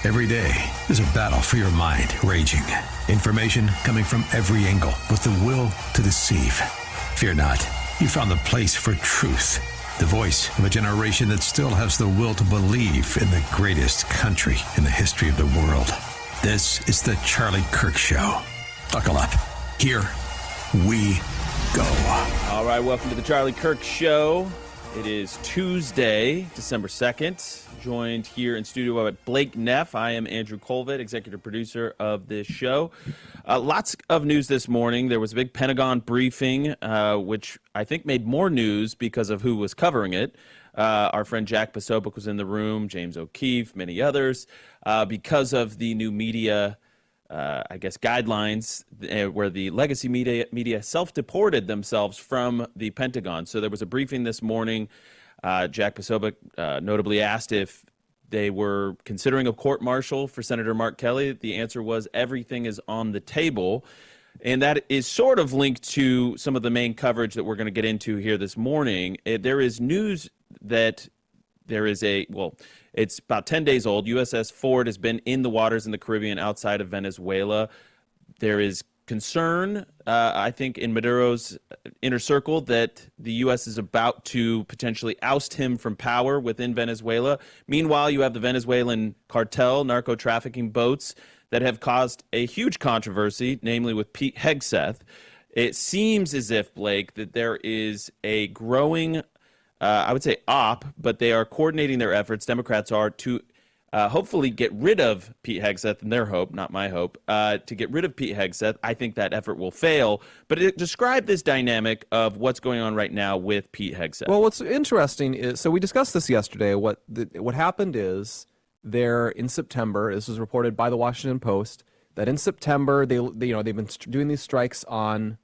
Every day, there's a battle for your mind raging. Information coming from every angle with the will to deceive. Fear not. You found the place for truth. The voice of a generation that still has the will to believe in the greatest country in the history of the world. This is the Charlie Kirk Show. Buckle up. Here we go. All right, welcome to the Charlie Kirk Show. It is Tuesday, December 2nd. Joined here in studio by Blake Neff. I am Andrew Kolvet, executive producer of this show. Lots of news this morning. There was a big Pentagon briefing, which I think made more news because of who was covering it. Our friend Jack Posobiec was in the room, James O'Keefe, many others, because of the new media guidelines where the legacy media self-deported themselves from the Pentagon. So there was a briefing this morning. Jack Posobiec notably asked if they were considering a court-martial for Senator Mark Kelly. The answer was everything is on the table. And that is sort of linked to some of the main coverage that we're going to get into here this morning. There is news that there is it's about 10 days old. USS Ford has been in the waters in the Caribbean outside of Venezuela. There is concern, I think, in Maduro's inner circle that the U.S. is about to potentially oust him from power within Venezuela. Meanwhile, you have the Venezuelan cartel, narco-trafficking boats that have caused a huge controversy, namely with Pete Hegseth. It seems as if, Blake, that there is a growing I would say but they are coordinating their efforts, Democrats are, to hopefully get rid of Pete Hegseth, and their hope, not my hope, to get rid of Pete Hegseth. I think that effort will fail. But describe this dynamic of what's going on right now with Pete Hegseth. Well, what's interesting is, so we discussed this yesterday, what happened is there in September, this was reported by the Washington Post, that in September, they've been doing these strikes on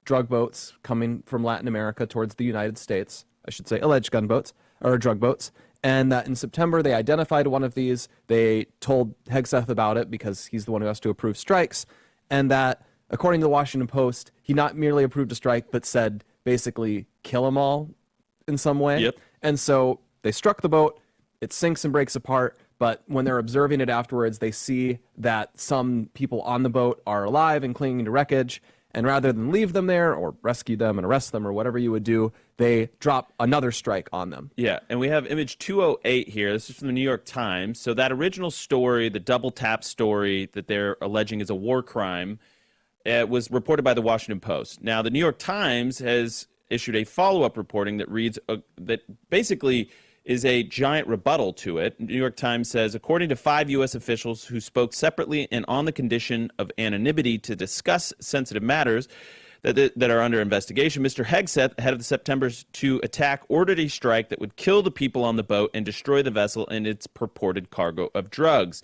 drug boats coming from Latin America towards the United States. I should say alleged gunboats or drug boats, and that in September they identified one of these. They told Hegseth about it because he's the one who has to approve strikes, and that according to the Washington Post, he not merely approved a strike but said basically kill them all in some way. Yep. And so they struck the boat, it sinks and breaks apart, but when they're observing it afterwards, they see that some people on the boat are alive and clinging to wreckage. And rather than leave them there or rescue them and arrest them or whatever you would do, they drop another strike on them. Yeah, and we have image 208 here. This is from the New York Times. So that original story, the double tap story that they're alleging is a war crime, was reported by the Washington Post. Now, the New York Times has issued a follow-up reporting that reads that basically is a giant rebuttal to it. New York Times says, according to 5 U.S. officials who spoke separately and on the condition of anonymity to discuss sensitive matters that are under investigation, Mr. Hegseth, head of the September 2 attack, ordered a strike that would kill the people on the boat and destroy the vessel and its purported cargo of drugs.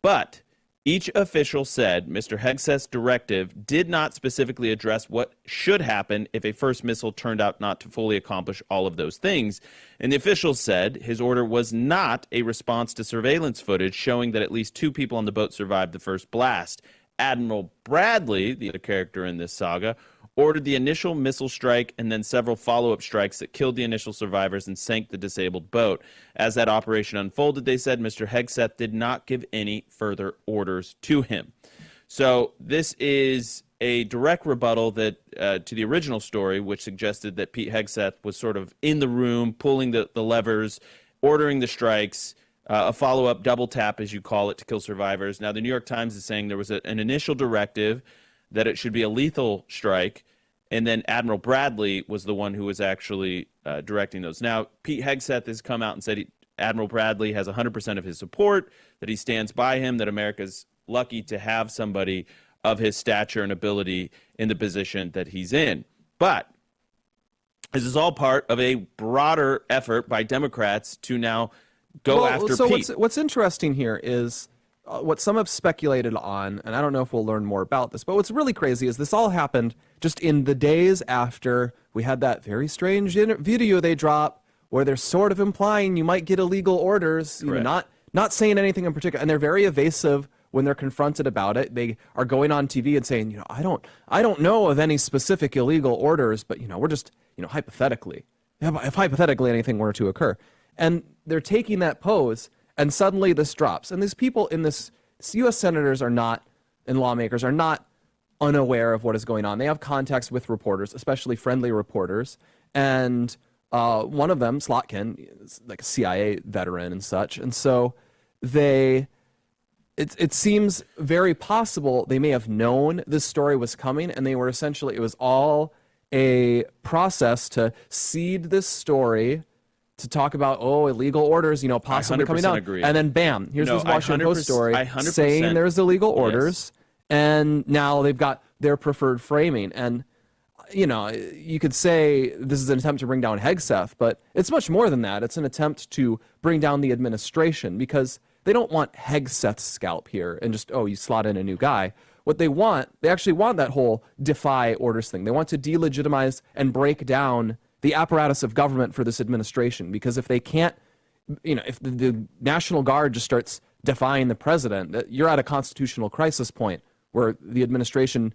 But each official said Mr. Hegseth's directive did not specifically address what should happen if a first missile turned out not to fully accomplish all of those things. And the officials said his order was not a response to surveillance footage showing that at least 2 people on the boat survived the first blast. Admiral Bradley, the other character in this saga, ordered the initial missile strike and then several follow-up strikes that killed the initial survivors and sank the disabled boat. As that operation unfolded, they said Mr. Hegseth did not give any further orders to him. So this is a direct rebuttal that to the original story, which suggested that Pete Hegseth was sort of in the room, pulling the levers, ordering the strikes, a follow-up double tap, as you call it, to kill survivors. Now, the New York Times is saying there was an initial directive that it should be a lethal strike, and then Admiral Bradley was the one who was actually directing those. Now, Pete Hegseth has come out and said Admiral Bradley has 100% of his support, that he stands by him, that America's lucky to have somebody of his stature and ability in the position that he's in. But this is all part of a broader effort by Democrats to now go after Pete. What's interesting here is what some have speculated on, and I don't know if we'll learn more about this, but what's really crazy is this all happened just in the days after we had that very strange video they dropped where they're sort of implying you might get illegal orders, not saying anything in particular, and they're very evasive when they're confronted about it. They are going on TV and saying, I don't know of any specific illegal orders, but we're just, hypothetically, if hypothetically anything were to occur. And they're taking that pose And suddenly this drops. And these people in this, U.S. senators are not, and lawmakers are not unaware of what is going on. They have contacts with reporters, especially friendly reporters. And one of them, Slotkin, is like a CIA veteran and such. And so it seems very possible they may have known this story was coming, and they were essentially, it was all a process to seed this story, to talk about, illegal orders, possibly coming down. Agree. And then bam, here's this Washington Post story saying there's illegal orders, and now they've got their preferred framing. And, you could say this is an attempt to bring down Hegseth, but it's much more than that. It's an attempt to bring down the administration, because they don't want Hegseth's scalp here and just, you slot in a new guy. What they actually want that whole defy orders thing. They want to delegitimize and break down the apparatus of government for this administration, because if they can't, if the National Guard just starts defying the president, you're at a constitutional crisis point where the administration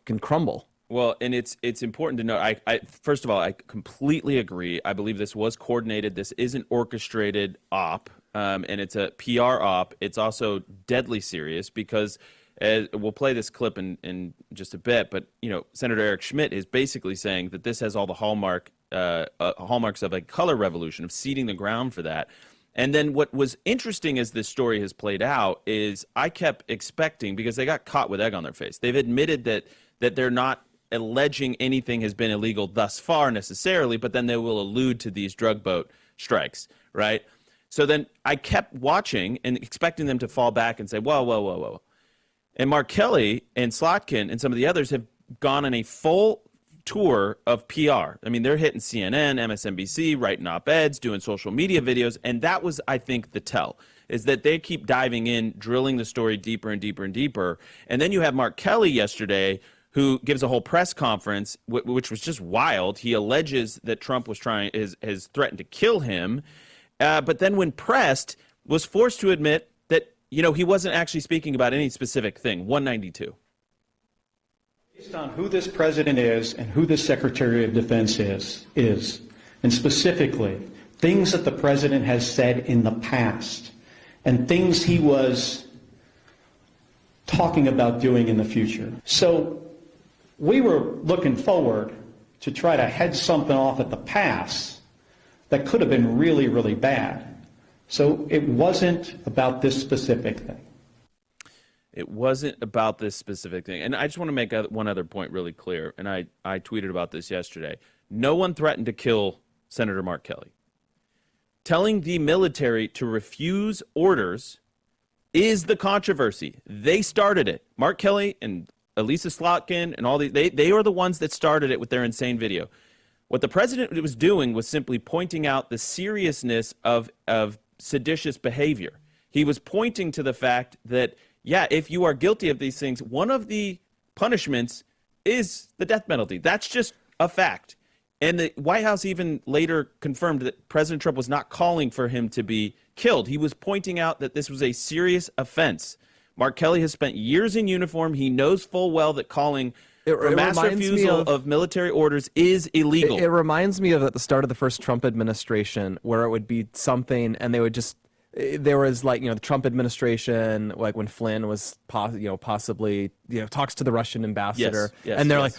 can crumble. Well, and it's important to note, I first of all, I completely agree. I believe this was coordinated. This is an orchestrated op, and it's a PR op. It's also deadly serious because, we'll play this clip in just a bit, but, Senator Eric Schmidt is basically saying that this has all the hallmarks of a color revolution, of seeding the ground for that. And then what was interesting as this story has played out is I kept expecting, because they got caught with egg on their face. They've admitted that they're not alleging anything has been illegal thus far necessarily, but then they will allude to these drug boat strikes, right? So then I kept watching and expecting them to fall back and say, whoa. And Mark Kelly and Slotkin and some of the others have gone on a full tour of PR. I mean, they're hitting CNN, MSNBC, writing op-eds, doing social media videos, and that was, I think, the tell, is that they keep diving in, drilling the story deeper and deeper and deeper. And then you have Mark Kelly yesterday, who gives a whole press conference, which was just wild. He alleges that Trump has threatened to kill him, but then when pressed, was forced to admit that, he wasn't actually speaking about any specific thing. 192. Based on who this president is and who this Secretary of Defense is, and specifically things that the president has said in the past and things he was talking about doing in the future. So we were looking forward to try to head something off at the pass that could have been really, really bad. So it wasn't about this specific thing. It wasn't about this specific thing. And I just want to make one other point really clear, and I tweeted about this yesterday. No one threatened to kill Senator Mark Kelly. Telling the military to refuse orders is the controversy. They started it. Mark Kelly and Elisa Slotkin and all these, they are the ones that started it with their insane video. What the president was doing was simply pointing out the seriousness of seditious behavior. He was pointing to the fact that, if you are guilty of these things, one of the punishments is the death penalty. That's just a fact. And the White House even later confirmed that President Trump was not calling for him to be killed. He was pointing out that this was a serious offense. Mark Kelly has spent years in uniform. He knows full well that calling for mass refusal of military orders is illegal. It reminds me of at the start of the first Trump administration, where it would be something and they would just, there was the Trump administration, like when Flynn was possibly talks to the Russian ambassador, and they're like,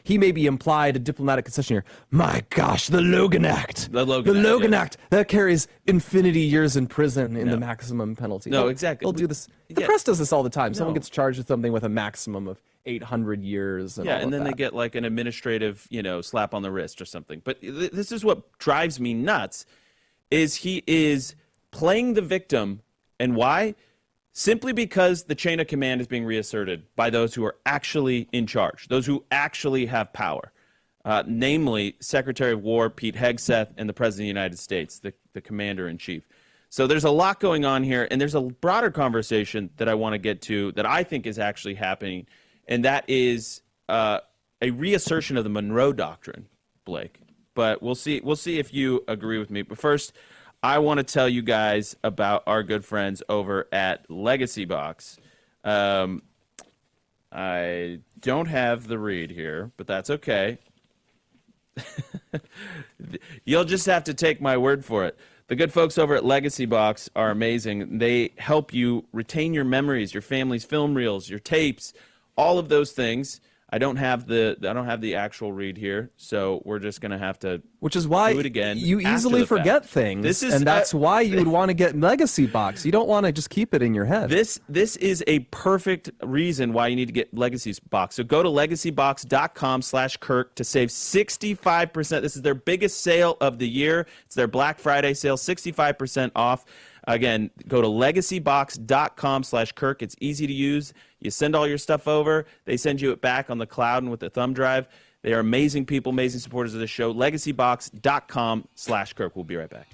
he may be implied a diplomatic concession here. My gosh, the Logan Act, the Logan Act that carries infinity years in prison in the maximum penalty. No, exactly. They'll do this. The press does this all the time. Someone gets charged with something with a maximum of 800 years. And then they get like an administrative, slap on the wrist or something. But this is what drives me nuts, is he is playing the victim. And why? Simply because the chain of command is being reasserted by those who are actually in charge, those who actually have power, namely Secretary of War Pete Hegseth and the President of the United States, the commander-in-chief. So there's a lot going on here, and there's a broader conversation that I want to get to that I think is actually happening, and that is a reassertion of the Monroe Doctrine, Blake. But we'll see if you agree with me. But first, I want to tell you guys about our good friends over at Legacy Box. I don't have the read here, but that's okay. You'll just have to take my word for it. The good folks over at Legacy Box are amazing. They help you retain your memories, your family's film reels, your tapes, all of those things. I don't have the actual read here, so we're just gonna have to. Which is why do it again you after easily the forget fact. things, and that's why you would want to get Legacy Box. You don't want to just keep it in your head. This is a perfect reason why you need to get Legacy Box. So go to legacybox.com/Kirk to save 65%. This is their biggest sale of the year. It's their Black Friday sale, 65% off. Again, go to legacybox.com/Kirk. It's easy to use. You send all your stuff over. They send you it back on the cloud and with the thumb drive. They are amazing people, amazing supporters of the show. Legacybox.com/Kirk. We'll be right back.